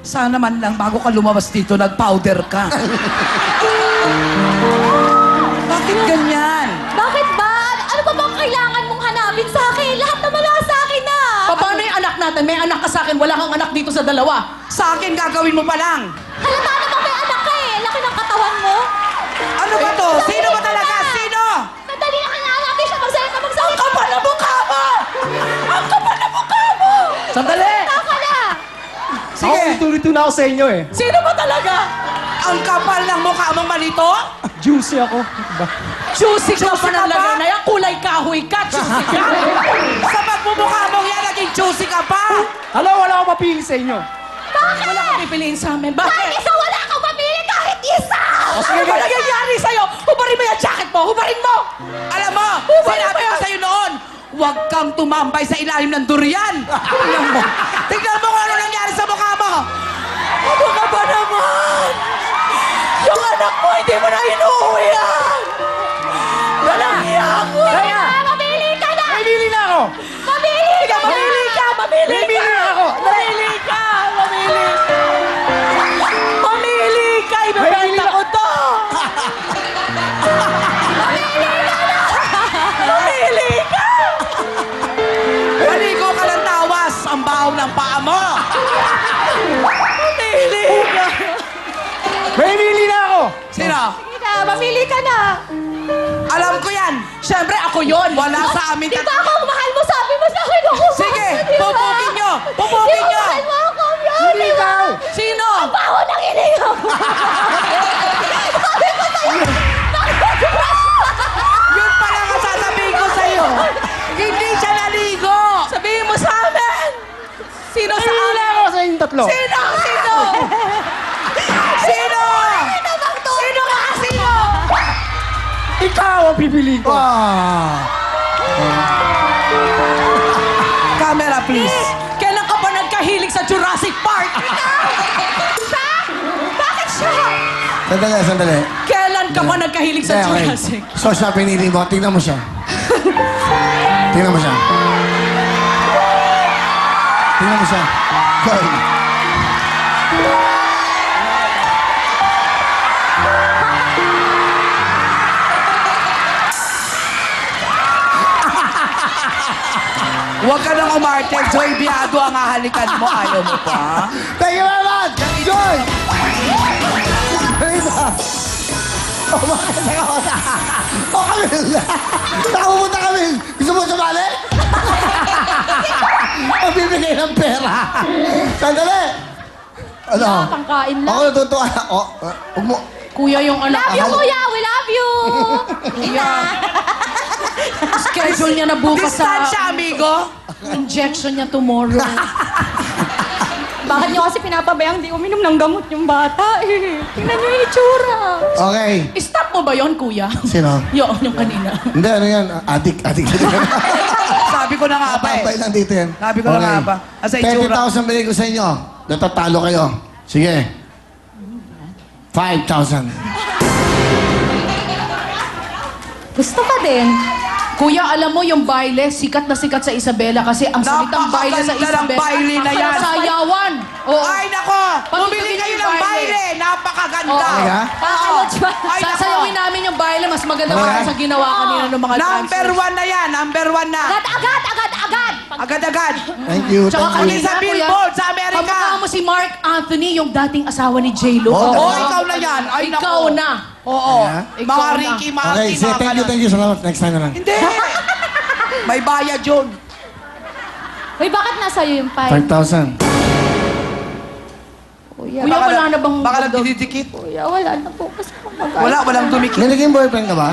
Sana man lang bago ka lumabas dito, nag-powder ka. Bakit ganyan? Bakit ba? Ano ba bang kailangan mong hanapin sa akin? Lahat naman nasa sa akin na! Paano yung anak natin? May anak ka sa akin, wala kang anak dito sa dalawa. Sa akin gagawin mo pa lang. Halata namang may anak ka eh! Laki ng katawan mo! Ano ba to? Sino ba talaga? Sino? Sandali na kailangan siya magsalita. Ang kapal na mukha mo! Ang kapal na mukha mo! Sandali! Taka na! Sige. Ako, ituloy na ako sa inyo eh. Sino ba talaga? Ang kapal ng mukha mong malito? Juicy ako. Diba? Juicy ka Juicy pa ka ng lagay ba? na yan. Kulay kahoy ka, juicy ka. Sa pagmumukha mong yan, naging juicy ka pa! Alam, wala akong mapili sa inyo. Bakit? Wala kang pipiliin sa amin. Kahit Bakit? isa wala kang mapili kahit isa! Ano ba nangyayari sa'yo? Hubarin mo yung jacket mo! Hubarin mo! Alam mo, sinabi ko sa'yo noon, huwag kang tumambay sa ilalim ng durian. Tingnan mo. Tingnan mo kung ano nangyari sa mukha mo. Ano ka ba naman? Yung anak mo, hindi mo na inuwi yan! Walang iyak mo! Kaya, Mamili ka na! mamili na ako. Mamili ka na! Mamili ka! Mamili Mamili ka! na ako. Mamili ka! Mamili! Mamili ka! Mamili Ibebenta na- ko to! Mamili ka! Maligo ka ng tawas, ang bahaw ng paa mo. Mamili ka! Mamili na ako. Sino? Sige na, mamili ka na! Alam ko yan. Siyempre, ako yon. Wala sa amin. Di ba ako ang mahal mo? Sabi mo sa akin ako. Sige, Di ba? pupukin nyo. Pupukin nyo. Di ba mahal mo ako? Yun, Hindi di ba? ikaw. Sino? Baho ng ilingaw mo! Yun pala ang sasabihin ko sa'yo. Hindi siya naligo. Sabihin mo sa amin! Sino sa Mamili na amin? ako sa inyong tatlo. Sino? Sino? Sino? Sino ka? Sino? Ikaw ang pipili ko. Camera, please. Kailan ka ba nagkahilig sa Jurassic Park? Siya? Bakit siya? Sandali. Kailan ka ba nagkahilig sa Okay. Jurassic? So siya pinili mo. Tingnan mo siya. Tingnan mo siya. Tingnan mo siya. Go. Huwag ka nang umarte. Joy Biado ang hahalikan mo. Ayaw mo pa? Thank you very much! Joy! Rita! Oh, bakit ako na? Oh, Camille! Nakapupunta kami! Gusto mo sumali? Ang bibigay ng pera! Sandali! Ano? Pangkain lang. Ako natutuwa. Oh, huwag mo. Kuya yung anak. Love you, kuya! We love you! Kuya. Schedule niya na bukas sa Distansya, amigo. injection niya tomorrow. Bakit niyo kasi pinapabayang di uminom ng gamot yung bata eh? Tingnan niyo yung itsura. Okay. Stop mo ba yon, kuya? Sino? Yung kanina. Hindi, ano yan? Adik. Sabi ko na nga ba Papay eh. lang dito yan. Sabi ko na nga ba. Asa itsura. 20,000 bigay ko sa inyo. Natatalo kayo. Sige. 5,000. Gusto ka din? Kuya, alam mo yung baile, sikat na sikat sa Isabela kasi ang salitang baile sa Napakaganda ng Isabela. baile na yan. Sayawan. Oo. Ay, nako! Bumili Pag-ibigin kayo yung ng baile. baile! Napakaganda! Oo. Talaga? Pakalot ba? Ay, nako! Sasayawin namin yung baile, mas maganda Talaga? pa sa ginawa kanina ng mga Number dancers. 1 na yan! Number 1 na! Agad! Agad-agad! Thank you. Tsaka Thank Uli you. kanina, sa kuya, billboard sa Amerika. kamukha mo si Mark Anthony, yung dating asawa ni J-Lo. Oo. Oh, ikaw na yan! Ay, nako! Ikaw na. Oo. Yeah. Mga Ikaw na. Ricky Okay, Martin, say mga ganon. thank you. Salamat. Next time na lang. Hindi! May bayad yun. Uy, bakit nasa iyo yung pie? 5,000. Kuya, Kuya, wala na bang... Baka lang didikit. kuya, wala na po. Kasi mag- Walang dumikit. May naging boyfriend ka ba?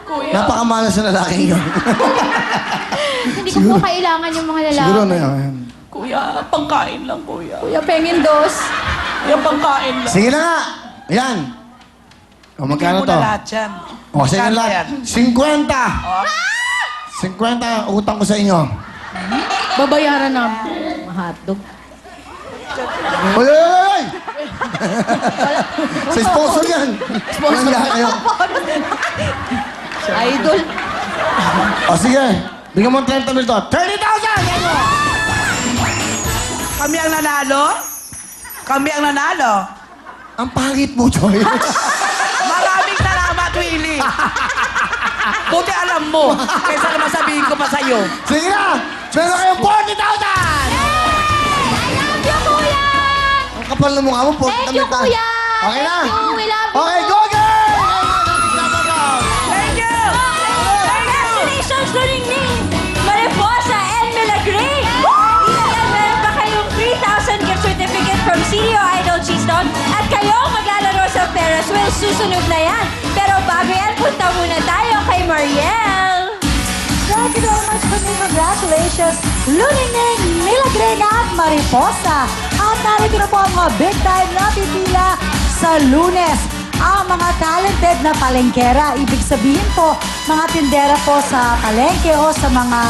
Kuya. Napakamalas na lalaking yun. Hindi ko po kailangan yung mga lalaki. Siguro na yun. Kuya, pangkain lang, kuya. Kuya, pengin dos. Kuya, pangkain lang. Sige na nga. Ayan. O, magkano Hindi mo to? na lahat yan. O, sa inyo Magkano lahat. yan? 50. 50 utang ko sa inyo. Babayaran namin. Mahotdog. Oy, oy, oy, oy! Sa sponsor yan. Sponsor kayo. Idol. O, sige. Bigyan mo ng 30 mil to. 30,000! Ano? Kami ang nanalo? Kami ang nanalo? Ang pangit mo, Joy. Maraming salamat, Willie. Buti alam mo. Kaysa naman sabihin ko pa sa'yo. Sige na! Meron kayong 40,000! Thank you, kuya! Ang kapal ng mukha mo, Thank you, kuya! Okay na? Thank you, we love you! Okay, go girl! Thank you! Congratulations, Luningning, Mariposa, and Milagre! Ilan meron pa kayong 3,000 gift certificate from CDO Idol Cheestone at kayo maglalaro sa Ferris wheel. Susunod na yan. Pero bago yan, punta muna tayo kay Mariel. Thank you very much for me. Congratulations, Luningning, Milagre at Mariposa. At narito na po ang mga big time na pipila sa Lunes. Ang mga talented na palengkera. Ibig sabihin po, mga tindera po sa palengke o sa mga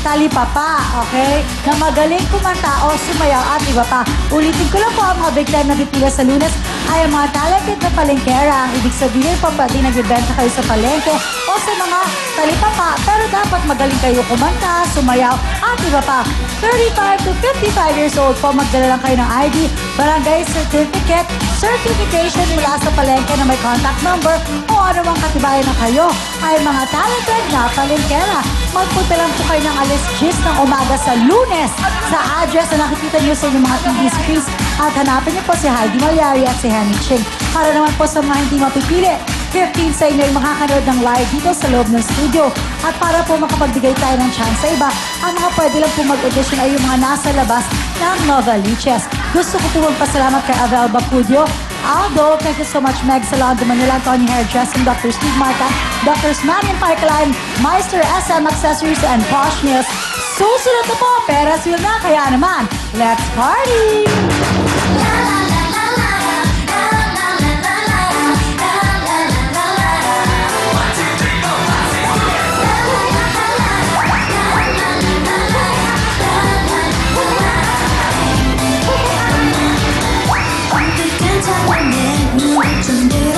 talipapa, okay? Na magaling kumanta o sumayaw at iba pa. Ulitin ko lang po, ang mga big time na pipila sa Lunes ay ang mga talented na palengkera. Ang ibig sabihin po, pwede nagbibenta kayo sa palengke o sa mga talipapa. Pero dapat magaling kayo kumanta, sumayaw at iba pa. 35 to 55 years old po, magdala lang kayo ng ID, barangay certificate, certification mula sa palengke na may contact number o anumang katibayan na kayo ay mga talented na palengkera. Magpunta lang po kayo ng alas 10 ng umaga sa Lunes sa address na nakikita niyo sa inyong mga TV screens at hanapin niyo po si Heidi Malyari at si Henny Ching. Para naman po sa mga hindi mapipili, 15 sa inyo yung makakanood ng live dito sa loob ng studio. At para po makapagbigay tayo ng chance sa iba, ang mga pwede lang po mag-audition ay yung mga nasa labas ng Novaliches. Gusto ko po magpasalamat kay Avel Bacudio, Aldo, thank you so much, Meg Salon, Manila, Tony Hairdressing, Dr. Steve Marta, Dr. Smanning Pipeline, Meister SM Accessories and Posh Nails. Susunod na po, Ferris wheel na, kaya naman, let's party! 눈을 좀